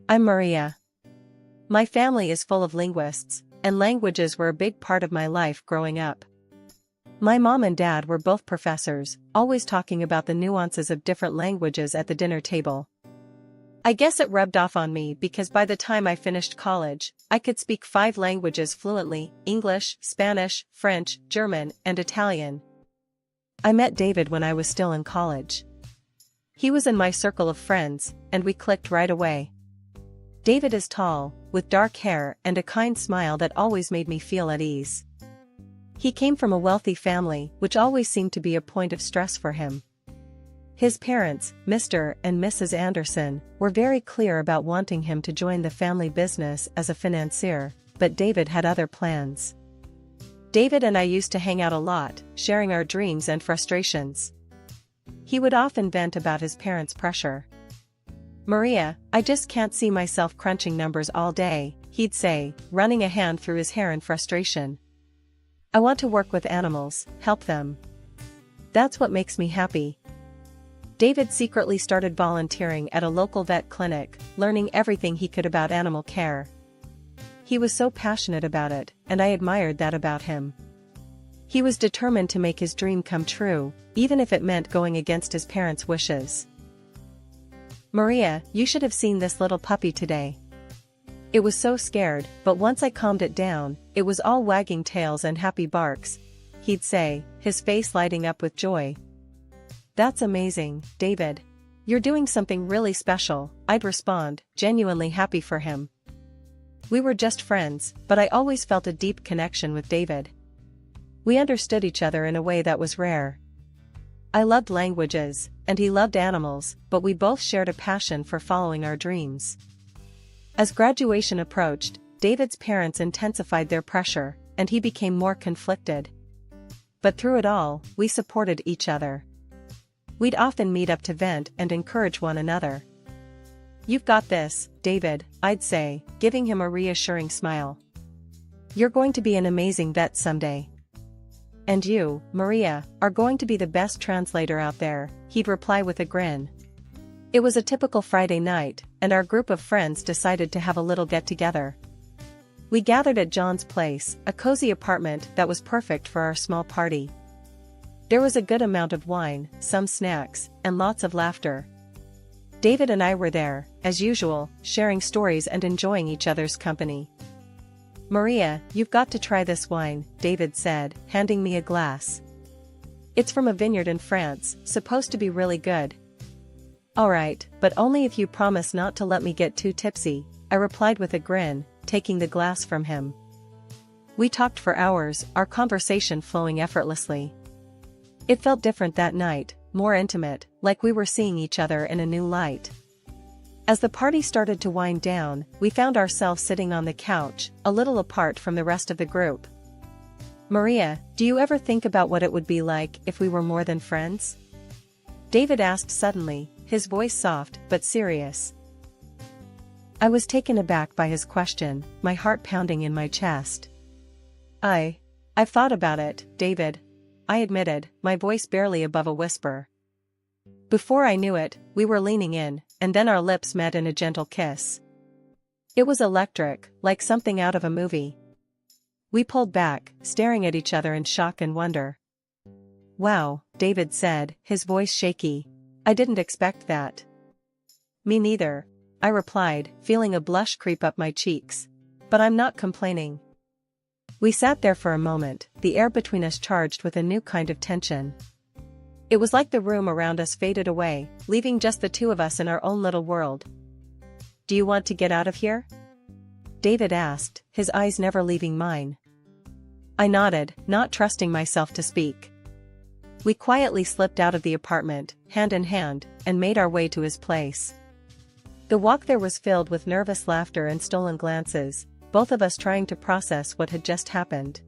I'm Maria. My family is full of linguists, and languages were a big part of my life growing up. My mom and dad were both professors, always talking about the nuances of different languages at the dinner table. I guess it rubbed off on me because by the time I finished college, I could speak 5 languages fluently: English, Spanish, French, German, and Italian. I met David when I was still in college. He was in my circle of friends, and we clicked right away. David is tall, with dark hair and a kind smile that always made me feel at ease. He came from a wealthy family, which always seemed to be a point of stress for him. His parents, Mr. and Mrs. Anderson, were very clear about wanting him to join the family business as a financier, but David had other plans. David and I used to hang out a lot, sharing our dreams and frustrations. He would often vent about his parents' pressure. "Maria, I just can't see myself crunching numbers all day," he'd say, running a hand through his hair in frustration. "I want to work with animals, help them. That's what makes me happy." David secretly started volunteering at a local vet clinic, learning everything he could about animal care. He was so passionate about it, and I admired that about him. He was determined to make his dream come true, even if it meant going against his parents' wishes. "Maria, you should have seen this little puppy today. It was so scared, but once I calmed it down, it was all wagging tails and happy barks," he'd say, his face lighting up with joy. "That's amazing, David. You're doing something really special," I'd respond, genuinely happy for him. We were just friends, but I always felt a deep connection with David. We understood each other in a way that was rare. I loved languages, and he loved animals, but we both shared a passion for following our dreams. As graduation approached, David's parents intensified their pressure, and he became more conflicted. But through it all, we supported each other. We'd often meet up to vent and encourage one another. "You've got this, David," I'd say, giving him a reassuring smile. "You're going to be an amazing vet someday. And you, Maria, are going to be the best translator out there," he'd reply with a grin. It was a typical Friday night, and our group of friends decided to have a little get-together. We gathered at John's place, a cozy apartment that was perfect for our small party. There was a good amount of wine, some snacks, and lots of laughter. David and I were there, as usual, sharing stories and enjoying each other's company. "Maria, you've got to try this wine," David said, handing me a glass. "It's from a vineyard in France, supposed to be really good." "All right, but only if you promise not to let me get too tipsy," I replied with a grin, taking the glass from him. We talked for hours, our conversation flowing effortlessly. It felt different that night, more intimate, like we were seeing each other in a new light. As the party started to wind down, we found ourselves sitting on the couch, a little apart from the rest of the group. "Maria, do you ever think about what it would be like if we were more than friends?" David asked suddenly, his voice soft but serious. I was taken aback by his question, my heart pounding in my chest. I've thought about it, David," I admitted, my voice barely above a whisper. Before I knew it, we were leaning in, and then our lips met in a gentle kiss. It was electric, like something out of a movie. We pulled back, staring at each other in shock and wonder. "Wow," David said, his voice shaky. "I didn't expect that." "Me neither," I replied, feeling a blush creep up my cheeks. "But I'm not complaining." We sat there for a moment, the air between us charged with a new kind of tension. It was like the room around us faded away, leaving just the two of us in our own little world. "Do you want to get out of here?" David asked, his eyes never leaving mine. I nodded, not trusting myself to speak. We quietly slipped out of the apartment, hand in hand, and made our way to his place. The walk there was filled with nervous laughter and stolen glances, both of us trying to process what had just happened.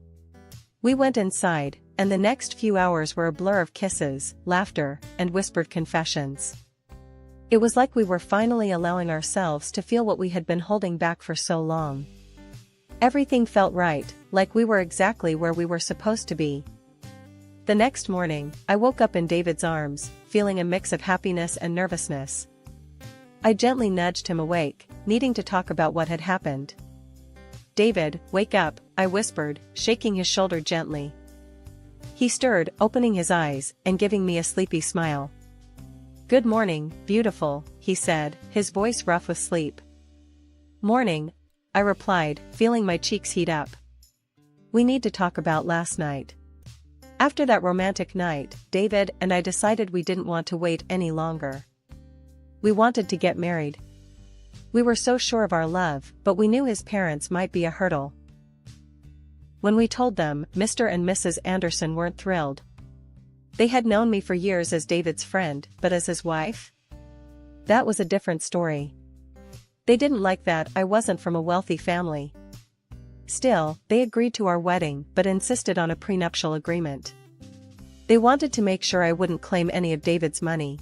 We went inside, and the next few hours were a blur of kisses, laughter, and whispered confessions. It was like we were finally allowing ourselves to feel what we had been holding back for so long. Everything felt right, like we were exactly where we were supposed to be. The next morning, I woke up in David's arms, feeling a mix of happiness and nervousness. I gently nudged him awake, needing to talk about what had happened. "David, wake up," I whispered, shaking his shoulder gently. He stirred, opening his eyes, and giving me a sleepy smile. "Good morning, beautiful," he said, his voice rough with sleep. "Morning," I replied, feeling my cheeks heat up. "We need to talk about last night." After that romantic night, David and I decided we didn't want to wait any longer. We wanted to get married. We were so sure of our love, but we knew his parents might be a hurdle. When we told them, Mr. and Mrs. Anderson weren't thrilled. They had known me for years as David's friend, but as his wife? That was a different story. They didn't like that I wasn't from a wealthy family. Still, they agreed to our wedding but insisted on a prenuptial agreement. They wanted to make sure I wouldn't claim any of David's money.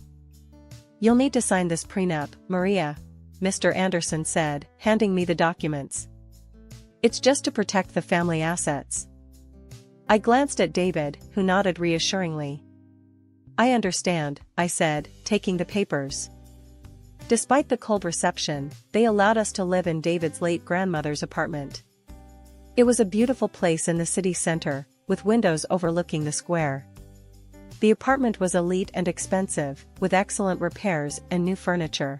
"You'll need to sign this prenup, Maria," Mr. Anderson said, handing me the documents. "It's just to protect the family assets." I glanced at David, who nodded reassuringly. "I understand," I said, taking the papers. Despite the cold reception, they allowed us to live in David's late grandmother's apartment. It was a beautiful place in the city center, with windows overlooking the square. The apartment was elite and expensive, with excellent repairs and new furniture.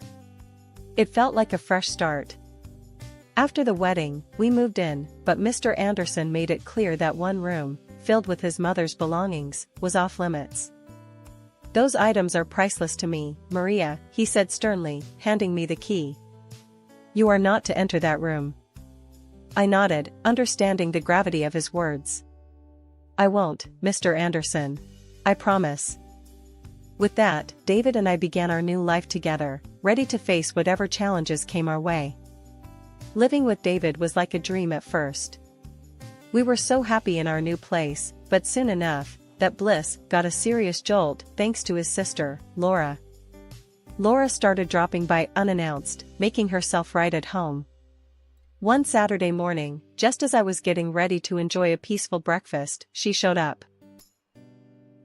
It felt like a fresh start. After the wedding, we moved in, but Mr. Anderson made it clear that one room, filled with his mother's belongings, was off limits. "Those items are priceless to me, Maria," he said sternly, handing me the key. "You are not to enter that room." I nodded, understanding the gravity of his words. "I won't, Mr. Anderson. I promise." With that, David and I began our new life together, ready to face whatever challenges came our way. Living with David was like a dream at first. We were so happy in our new place, but soon enough, that bliss got a serious jolt thanks to his sister, Laura. Laura started dropping by unannounced, making herself right at home. One Saturday morning, just as I was getting ready to enjoy a peaceful breakfast, she showed up.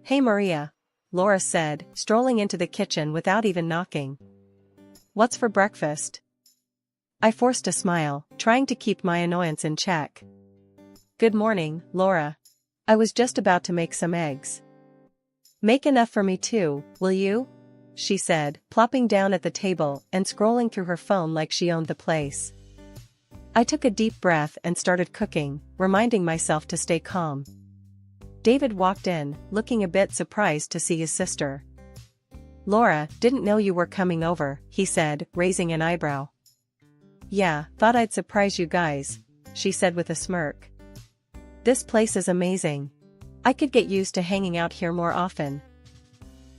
"Hey Maria," Laura said, strolling into the kitchen without even knocking. "What's for breakfast?" I forced a smile, trying to keep my annoyance in check. "Good morning, Laura. I was just about to make some eggs." "Make enough for me too, will you?" she said, plopping down at the table and scrolling through her phone like she owned the place. I took a deep breath and started cooking, reminding myself to stay calm. David walked in, looking a bit surprised to see his sister. "Laura, didn't know you were coming over," he said, raising an eyebrow. "Yeah, thought I'd surprise you guys," she said with a smirk. "This place is amazing. I could get used to hanging out here more often."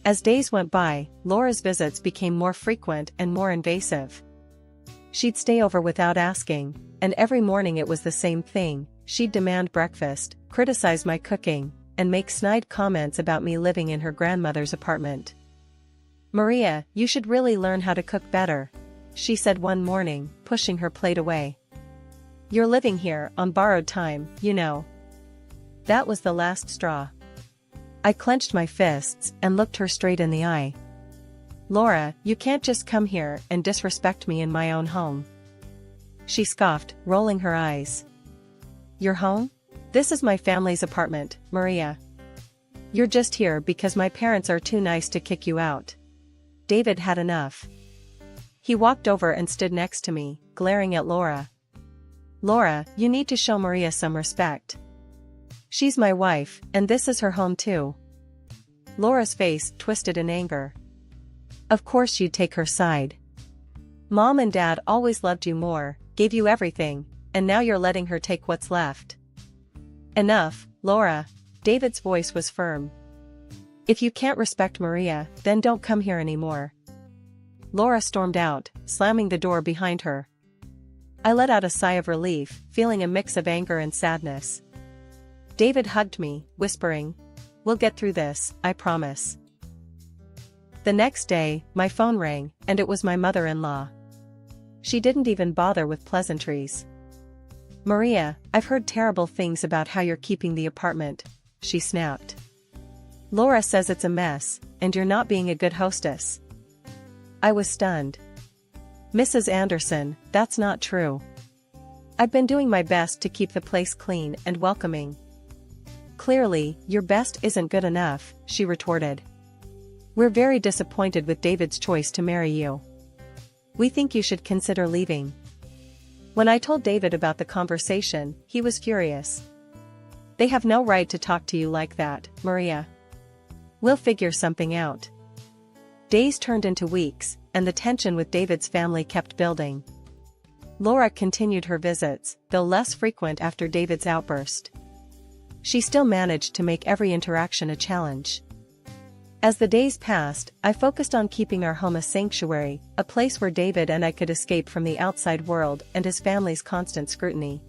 As days went by, Laura's visits became more frequent and more invasive. She'd stay over without asking, and every morning it was the same thing. She'd demand breakfast, criticize my cooking, and make snide comments about me living in her grandmother's apartment. "Maria, you should really learn how to cook better," she said one morning, pushing her plate away. "You're living here on borrowed time, you know." That was the last straw. I clenched my fists and looked her straight in the eye. "Laura, you can't just come here and disrespect me in my own home." She scoffed, rolling her eyes. "Your home? This is my family's apartment, Maria. You're just here because my parents are too nice to kick you out." David had enough. He walked over and stood next to me, glaring at Laura. "Laura, you need to show Maria some respect. She's my wife, and this is her home too." Laura's face twisted in anger. "Of course you'd take her side. Mom and Dad always loved you more, gave you everything, and now you're letting her take what's left." "Enough, Laura." David's voice was firm. "If you can't respect Maria, then don't come here anymore." Laura stormed out, slamming the door behind her. I let out a sigh of relief, feeling a mix of anger and sadness. David hugged me, whispering, "We'll get through this, I promise." The next day, my phone rang, and it was my mother-in-law. She didn't even bother with pleasantries. "Maria, I've heard terrible things about how you're keeping the apartment," she snapped. "Laura says it's a mess, and you're not being a good hostess." I was stunned. Mrs. Anderson, that's not true. I've been doing my best to keep the place clean and welcoming. Clearly, your best isn't good enough, she retorted. We're very disappointed with David's choice to marry you. We think you should consider leaving. When I told David about the conversation, he was furious. They have no right to talk to you like that, Maria. We'll figure something out. Days turned into weeks, and the tension with David's family kept building. Laura continued her visits, though less frequent after David's outburst. She still managed to make every interaction a challenge. As the days passed, I focused on keeping our home a sanctuary, a place where David and I could escape from the outside world and his family's constant scrutiny.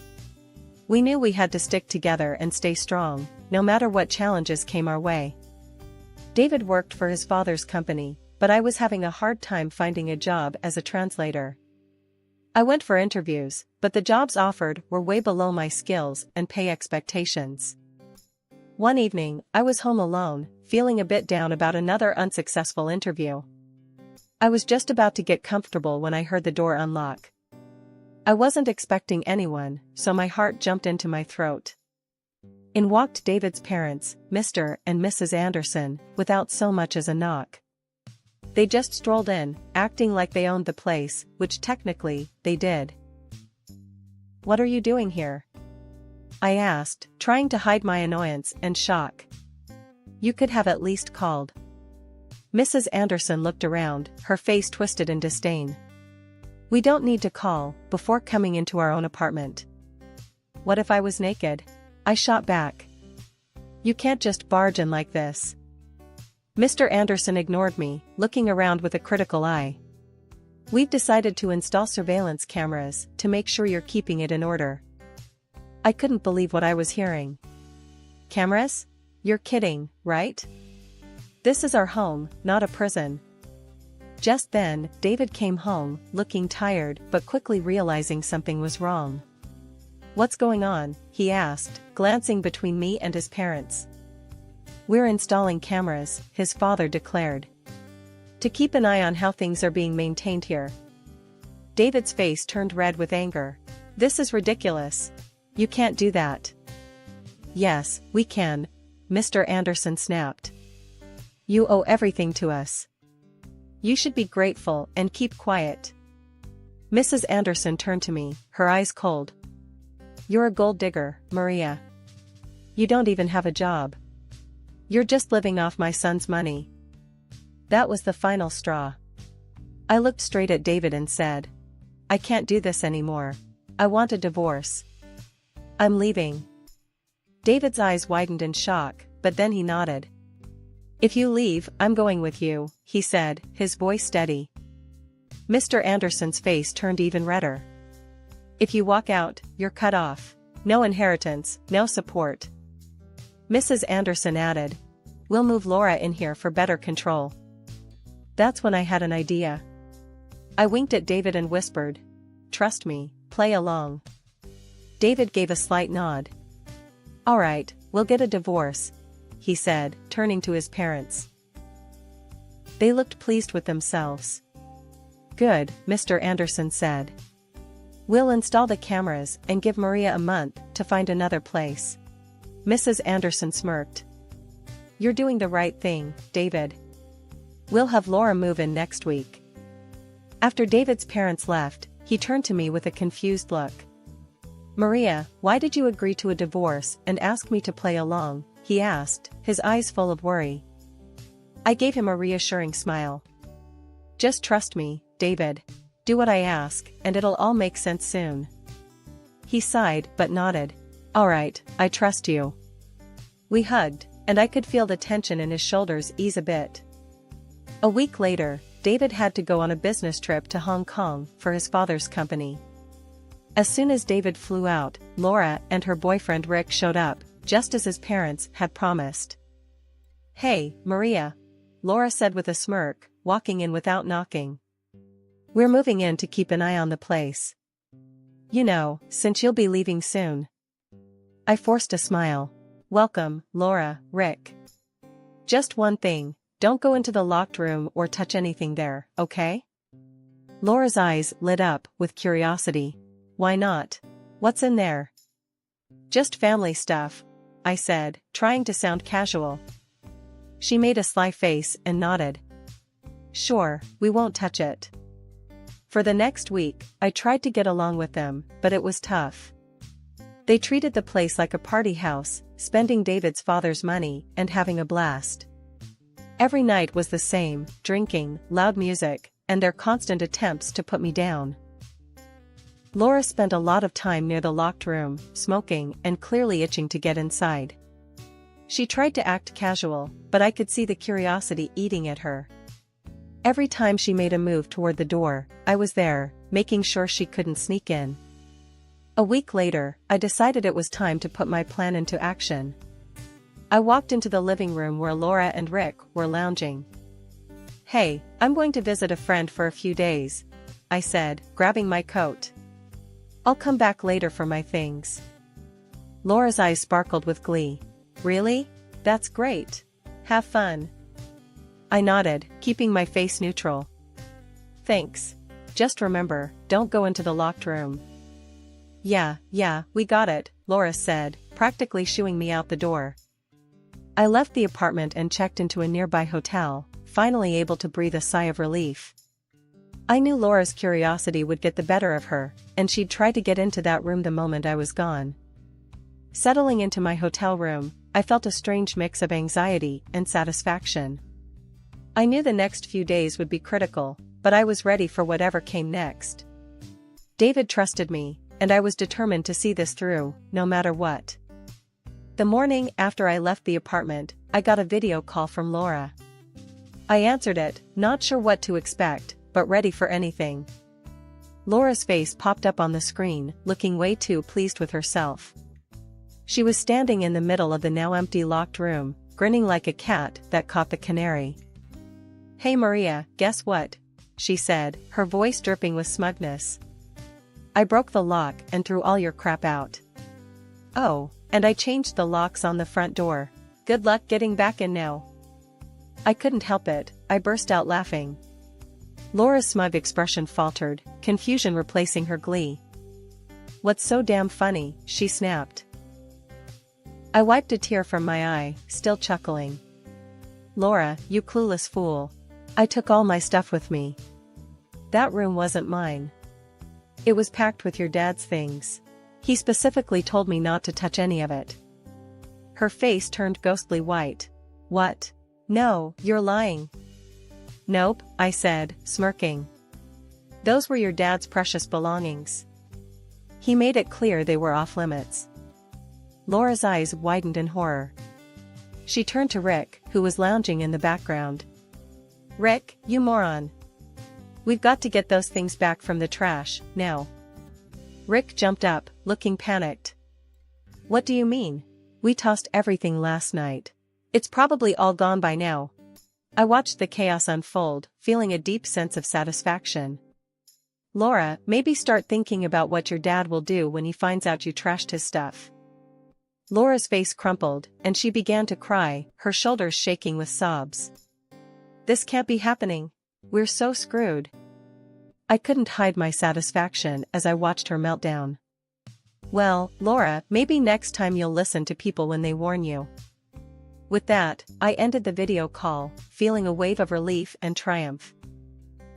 We knew we had to stick together and stay strong, no matter what challenges came our way. David worked for his father's company, but I was having a hard time finding a job as a translator. I went for interviews, but the jobs offered were way below my skills and pay expectations. One evening, I was home alone, feeling a bit down about another unsuccessful interview. I was just about to get comfortable when I heard the door unlock. I wasn't expecting anyone, so my heart jumped into my throat. In walked David's parents, Mr. and Mrs. Anderson, without so much as a knock. They just strolled in, acting like they owned the place, which technically, they did. "What are you doing here?" I asked, trying to hide my annoyance and shock. "You could have at least called." Mrs. Anderson looked around, her face twisted in disdain. "We don't need to call, before coming into our own apartment." "What if I was naked?" I shot back. "You can't just barge in like this." Mr. Anderson ignored me, looking around with a critical eye. "We've decided to install surveillance cameras to make sure you're keeping it in order." I couldn't believe what I was hearing. "Cameras? You're kidding, right? This is our home, not a prison." Just then, David came home, looking tired but quickly realizing something was wrong. "What's going on?" he asked, glancing between me and his parents. "We're installing cameras," his father declared. "To keep an eye on how things are being maintained here." David's face turned red with anger. "This is ridiculous. You can't do that." "Yes, we can," Mr. Anderson snapped. "You owe everything to us. You should be grateful and keep quiet." Mrs. Anderson turned to me, her eyes cold. "You're a gold digger, Maria. You don't even have a job. You're just living off my son's money." That was the final straw. I looked straight at David and said, "I can't do this anymore. I want a divorce. I'm leaving." David's eyes widened in shock, but then he nodded. "If you leave, I'm going with you," he said, his voice steady. Mr. Anderson's face turned even redder. "If you walk out, you're cut off. No inheritance, no support." Mrs. Anderson added, "We'll move Laura in here for better control." That's when I had an idea. I winked at David and whispered, "Trust me, play along." David gave a slight nod. "All right, we'll get a divorce," he said, turning to his parents. They looked pleased with themselves. "Good," Mr. Anderson said. "We'll install the cameras and give Maria a month to find another place." Mrs. Anderson smirked. "You're doing the right thing, David. We'll have Laura move in next week." After David's parents left, he turned to me with a confused look. "Maria, why did you agree to a divorce and ask me to play along?" he asked, his eyes full of worry. I gave him a reassuring smile. "Just trust me, David. Do what I ask, and it'll all make sense soon." He sighed but nodded. "All right, I trust you." We hugged, and I could feel the tension in his shoulders ease a bit. A week later, David had to go on a business trip to Hong Kong for his father's company. As soon as David flew out, Laura and her boyfriend Rick showed up, just as his parents had promised. "Hey, Maria," Laura said with a smirk, walking in without knocking. "We're moving in to keep an eye on the place. You know, since you'll be leaving soon." I forced a smile. "Welcome, Laura, Rick. Just one thing, don't go into the locked room or touch anything there, okay?" Laura's eyes lit up with curiosity. Why not? What's in there? Just family stuff, I said, trying to sound casual. She made a sly face and nodded. Sure, we won't touch it. For the next week, I tried to get along with them, but it was tough. They treated the place like a party house, spending David's father's money and having a blast. Every night was the same, drinking, loud music, and their constant attempts to put me down. Laura spent a lot of time near the locked room, smoking and clearly itching to get inside. She tried to act casual, but I could see the curiosity eating at her. Every time she made a move toward the door, I was there, making sure she couldn't sneak in. A week later, I decided it was time to put my plan into action. I walked into the living room where Laura and Rick were lounging. Hey, I'm going to visit a friend for a few days, I said, grabbing my coat. I'll come back later for my things. Laura's eyes sparkled with glee. Really? That's great. Have fun. I nodded, keeping my face neutral. Thanks. Just remember, don't go into the locked room. Yeah, we got it, Laura said, practically shooing me out the door. I left the apartment and checked into a nearby hotel, finally able to breathe a sigh of relief. I knew Laura's curiosity would get the better of her, and she'd try to get into that room the moment I was gone. Settling into my hotel room, I felt a strange mix of anxiety and satisfaction. I knew the next few days would be critical, but I was ready for whatever came next. David trusted me, and I was determined to see this through, no matter what. The morning after I left the apartment, I got a video call from Laura. I answered it, not sure what to expect, but ready for anything. Laura's face popped up on the screen, looking way too pleased with herself. She was standing in the middle of the now empty locked room, grinning like a cat that caught the canary. Hey Maria, guess what? She said, her voice dripping with smugness. I broke the lock and threw all your crap out. Oh, and I changed the locks on the front door. Good luck getting back in now. I couldn't help it, I burst out laughing. Laura's smug expression faltered, confusion replacing her glee. What's so damn funny? She snapped. I wiped a tear from my eye, still chuckling. Laura, you clueless fool. I took all my stuff with me. That room wasn't mine. It was packed with your dad's things. He specifically told me not to touch any of it. Her face turned ghostly white. What? No, you're lying. Nope, I said, smirking. Those were your dad's precious belongings. He made it clear they were off limits. Laura's eyes widened in horror. She turned to Rick, who was lounging in the background. Rick, you moron. We've got to get those things back from the trash, now. Rick jumped up, looking panicked. What do you mean? We tossed everything last night. It's probably all gone by now. I watched the chaos unfold, feeling a deep sense of satisfaction. Laura, maybe start thinking about what your dad will do when he finds out you trashed his stuff. Laura's face crumpled, and she began to cry, her shoulders shaking with sobs. This can't be happening. We're so screwed. I couldn't hide my satisfaction as I watched her meltdown. Well, Laura, maybe next time you'll listen to people when they warn you. With that, I ended the video call, feeling a wave of relief and triumph.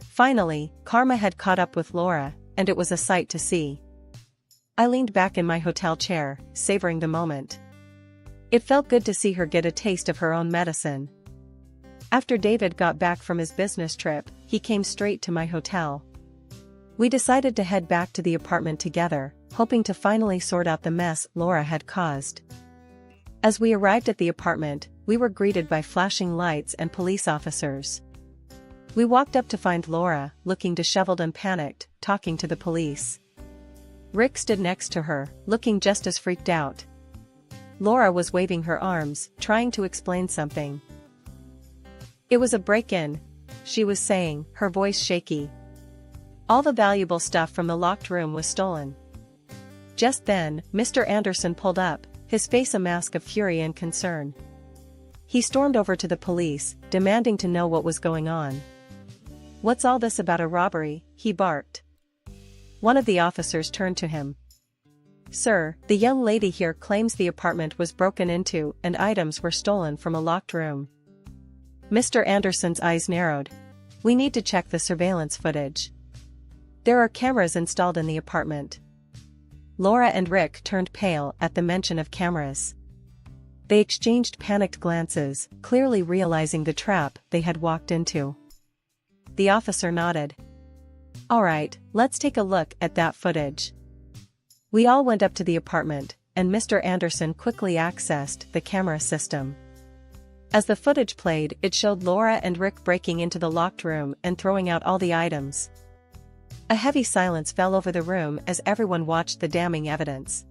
Finally, karma had caught up with Laura, and it was a sight to see. I leaned back in my hotel chair, savoring the moment. It felt good to see her get a taste of her own medicine. After David got back from his business trip, he came straight to my hotel. We decided to head back to the apartment together, hoping to finally sort out the mess Laura had caused. As we arrived at the apartment, we were greeted by flashing lights and police officers. We walked up to find Laura, looking disheveled and panicked, talking to the police. Rick stood next to her, looking just as freaked out. Laura was waving her arms, trying to explain something. It was a break-in, she was saying, her voice shaky. All the valuable stuff from the locked room was stolen. Just then, Mr. Anderson pulled up, his face a mask of fury and concern. He stormed over to the police, demanding to know what was going on. "What's all this about a robbery?" he barked. One of the officers turned to him. "Sir, the young lady here claims the apartment was broken into and items were stolen from a locked room." Mr. Anderson's eyes narrowed. "We need to check the surveillance footage. There are cameras installed in the apartment." Laura and Rick turned pale at the mention of cameras. They exchanged panicked glances, clearly realizing the trap they had walked into. The officer nodded. "All right, let's take a look at that footage." We all went up to the apartment, and Mr. Anderson quickly accessed the camera system. As the footage played, it showed Laura and Rick breaking into the locked room and throwing out all the items. A heavy silence fell over the room as everyone watched the damning evidence.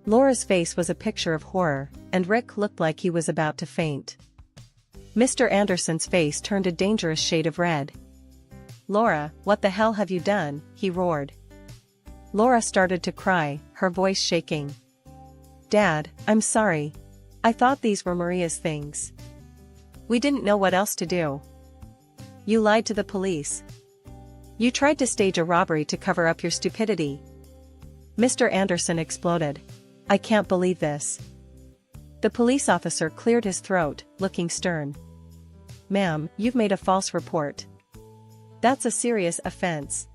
Laura's face was a picture of horror, and Rick looked like he was about to faint. Mr. Anderson's face turned a dangerous shade of red. "Laura, what the hell have you done?" he roared. Laura started to cry, her voice shaking. "Dad, I'm sorry. I thought these were Maria's things. We didn't know what else to do. You lied to the police. You tried to stage a robbery to cover up your stupidity." Mr. Anderson exploded. "I can't believe this." The police officer cleared his throat, looking stern. "Ma'am, you've made a false report. That's a serious offense."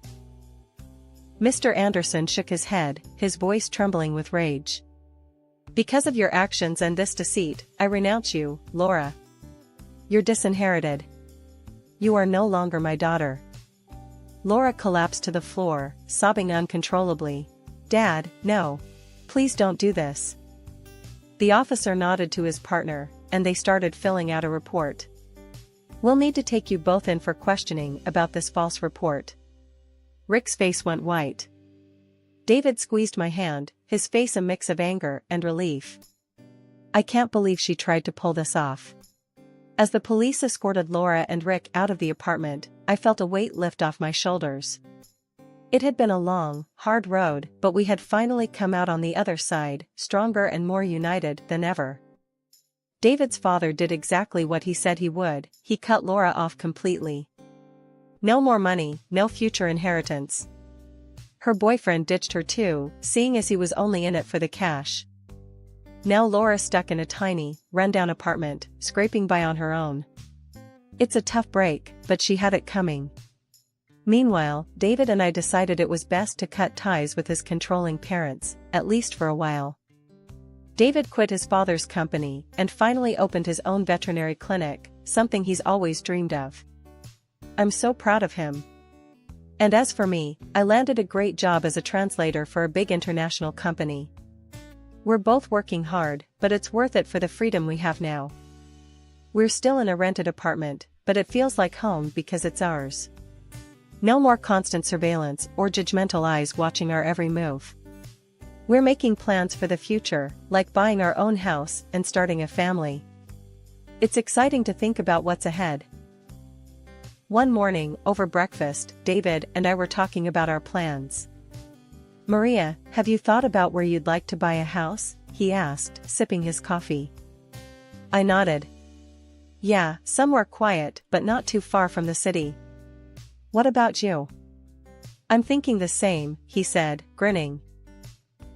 Mr. Anderson shook his head, his voice trembling with rage. "Because of your actions and this deceit, I renounce you, Laura. You're disinherited. You are no longer my daughter." Laura collapsed to the floor, sobbing uncontrollably. "Dad, no. Please don't do this." The officer nodded to his partner, and they started filling out a report. "We'll need to take you both in for questioning about this false report." Rick's face went white. David squeezed my hand, his face a mix of anger and relief. "I can't believe she tried to pull this off." As the police escorted Laura and Rick out of the apartment, I felt a weight lift off my shoulders. It had been a long, hard road, but we had finally come out on the other side, stronger and more united than ever. David's father did exactly what he said he would. He cut Laura off completely. No more money, no future inheritance. Her boyfriend ditched her too, seeing as he was only in it for the cash. Now Laura stuck in a tiny, run-down apartment, scraping by on her own. It's a tough break, but she had it coming. Meanwhile, David and I decided it was best to cut ties with his controlling parents, at least for a while. David quit his father's company and finally opened his own veterinary clinic, something he's always dreamed of. I'm so proud of him. And as for me, I landed a great job as a translator for a big international company. We're both working hard, but it's worth it for the freedom we have now. We're still in a rented apartment, but it feels like home because it's ours. No more constant surveillance or judgmental eyes watching our every move. We're making plans for the future, like buying our own house and starting a family. It's exciting to think about what's ahead. One morning, over breakfast, David and I were talking about our plans. "Maria, have you thought about where you'd like to buy a house?" he asked, sipping his coffee. I nodded. "Yeah, somewhere quiet, but not too far from the city." "What about you?" "I'm thinking the same," he said, grinning.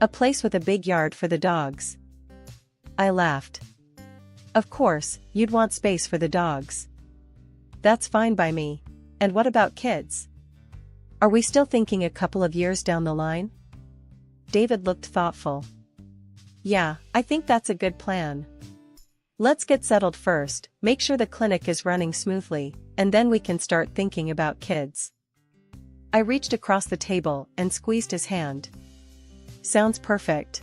"A place with a big yard for the dogs." I laughed. "Of course, you'd want space for the dogs." "That's fine by me. And what about kids? Are we still thinking a couple of years down the line?" David looked thoughtful. "Yeah, I think that's a good plan. Let's get settled first, make sure the clinic is running smoothly, and then we can start thinking about kids." I reached across the table and squeezed his hand. "Sounds perfect.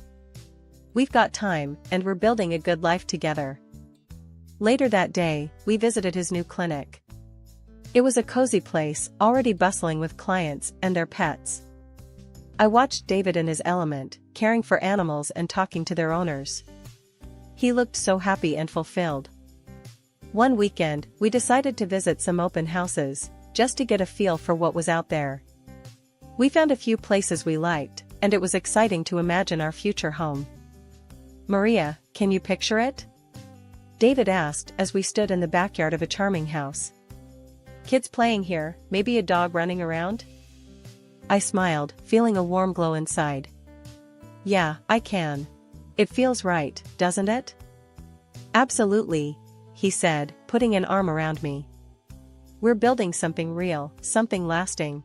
We've got time, and we're building a good life together." Later that day, we visited his new clinic. It was a cozy place, already bustling with clients and their pets. I watched David in his element, caring for animals and talking to their owners. He looked so happy and fulfilled. One weekend, we decided to visit some open houses, just to get a feel for what was out there. We found a few places we liked, and it was exciting to imagine our future home. "Maria, can you picture it?" David asked as we stood in the backyard of a charming house. Kids playing here, maybe a dog running around? I smiled, feeling a warm glow inside. Yeah, I can. It feels right, doesn't it? Absolutely, he said, putting an arm around me. We're building something real, something lasting.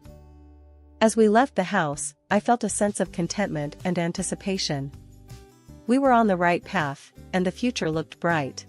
As we left the house, I felt a sense of contentment and anticipation. We were on the right path, and the future looked bright.